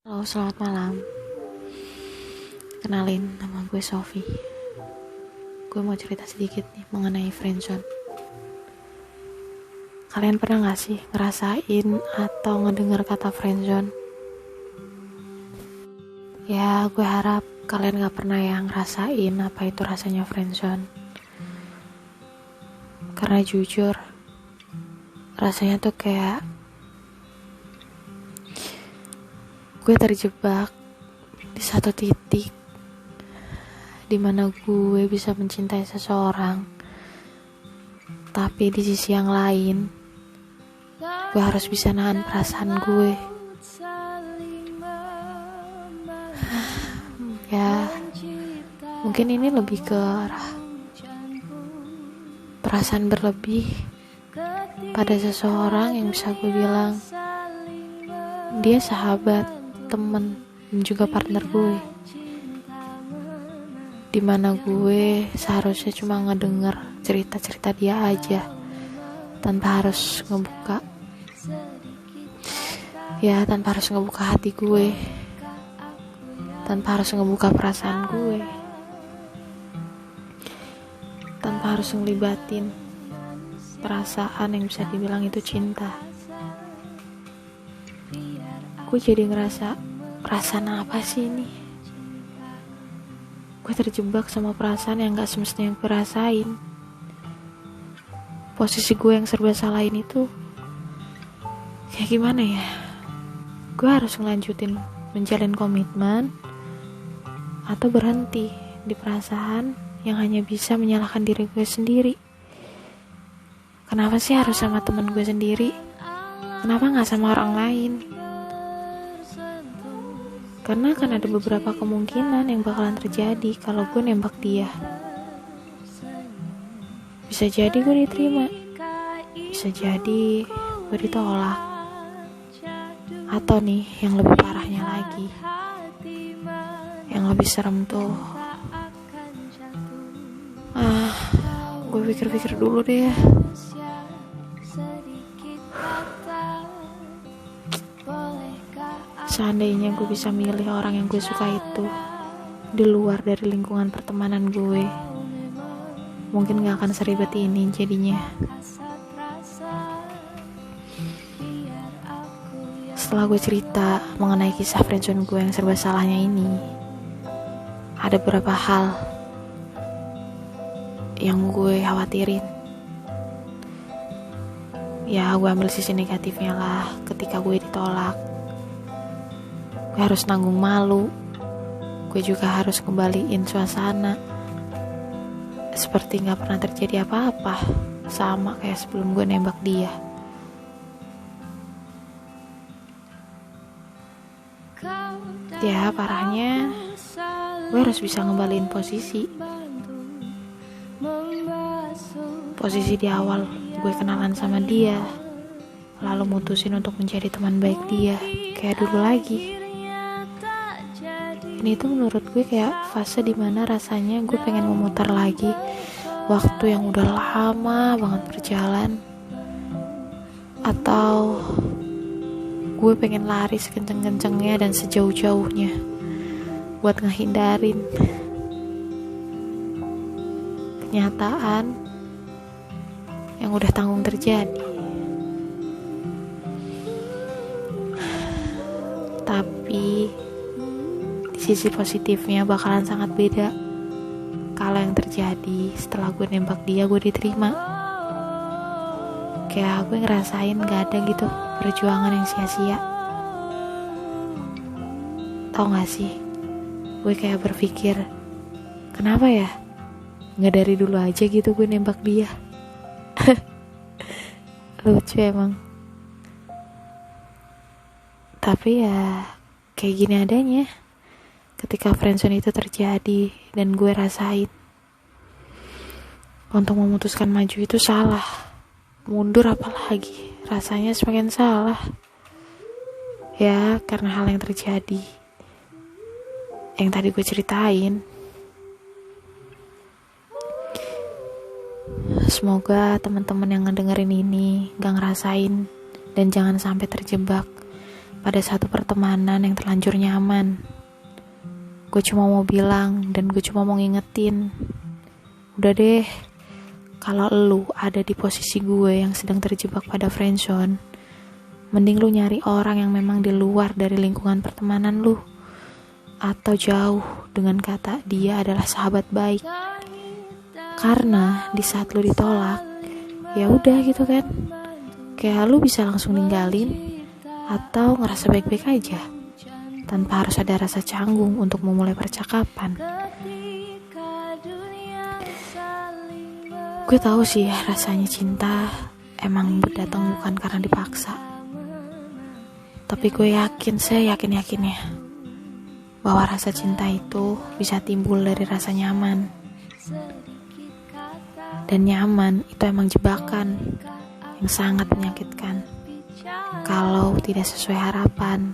Halo, selamat malam. Kenalin, nama gue Sofi. Gue mau cerita sedikit nih mengenai friendzone. Kalian pernah gak sih ngerasain atau ngedengar kata friendzone? Ya, gue harap kalian gak pernah yang ngerasain apa itu rasanya friendzone. Karena jujur, rasanya tuh kayak gue terjebak di satu titik dimana gue bisa mencintai seseorang, tapi di sisi yang lain gue harus bisa nahan perasaan gue. Ya, mungkin ini lebih ke arah perasaan berlebih pada seseorang yang bisa gue bilang dia sahabat, temen, dan juga partner gue, dimana gue seharusnya cuma ngedenger cerita-cerita dia aja tanpa harus ngebuka hati gue, tanpa harus ngebuka perasaan gue, tanpa harus ngelibatin perasaan yang bisa dibilang itu cinta. Gue jadi ngerasa, perasaan apa sih ini? Gue terjebak sama perasaan yang gak semestinya gue rasain. Posisi gue yang serba salahin itu kayak gimana ya? Gue harus ngelanjutin menjalin komitmen atau berhenti di perasaan yang hanya bisa menyalahkan diri gue sendiri. Kenapa sih harus sama temen gue sendiri? Kenapa gak sama orang lain? Karena akan ada beberapa kemungkinan yang bakalan terjadi kalau gue nembak dia. Bisa jadi gue diterima, bisa jadi gue ditolak, atau nih yang lebih parahnya lagi, yang lebih serem tuh, gue pikir-pikir dulu deh. Seandainya gue bisa milih orang yang gue suka itu di luar dari lingkungan pertemanan gue, mungkin gak akan seribet ini jadinya. Setelah gue cerita mengenai kisah friendzone gue yang serba salahnya ini, ada beberapa hal yang gue khawatirin. Ya, gue ambil sisi negatifnya lah. Ketika gue ditolak, gue harus nanggung malu. Gue juga harus kembaliin suasana seperti gak pernah terjadi apa-apa, sama kayak sebelum gue nembak dia. Ya, parahnya gue harus bisa ngembaliin posisi di awal gue kenalan sama dia, lalu mutusin untuk menjadi teman baik dia kayak dulu lagi. Ini tuh menurut gue kayak fase dimana rasanya gue pengen memutar lagi waktu yang udah lama banget berjalan, atau gue pengen lari sekenceng-kencengnya dan sejauh-jauhnya buat ngehindarin kenyataan yang udah tanggung terjadi. Tapi di sisi positifnya bakalan sangat beda kalau yang terjadi setelah gue nembak dia gue diterima. Kayak gue ngerasain gak ada gitu perjuangan yang sia-sia. Tau gak sih, gue kayak berpikir, kenapa ya gak dari dulu aja gitu gue nembak dia. Lucu emang. Tapi ya kayak gini adanya. Ketika friendzone itu terjadi dan gue rasain, untuk memutuskan maju itu salah, mundur apalagi rasanya semakin salah. Ya, karena hal yang terjadi yang tadi gue ceritain. Semoga teman-teman yang ngedengerin ini gak ngerasain dan jangan sampai terjebak pada satu pertemanan yang terlanjur nyaman. Gue cuma mau bilang dan gue cuma mau ngingetin, udah deh, kalau lu ada di posisi gue yang sedang terjebak pada friendzone, mending lu nyari orang yang memang di luar dari lingkungan pertemanan lu, atau jauh dengan kata dia adalah sahabat baik. Karena di saat lu ditolak, ya udah gitu kan, kayak lu bisa langsung ninggalin atau ngerasa baik-baik aja tanpa harus ada rasa canggung untuk memulai percakapan. Gue tahu sih rasanya cinta emang datang bukan karena dipaksa. Tapi gue yakin, saya yakin-yakinnya bahwa rasa cinta itu bisa timbul dari rasa nyaman. Dan nyaman itu emang jebakan yang sangat menyakitkan kalau tidak sesuai harapan.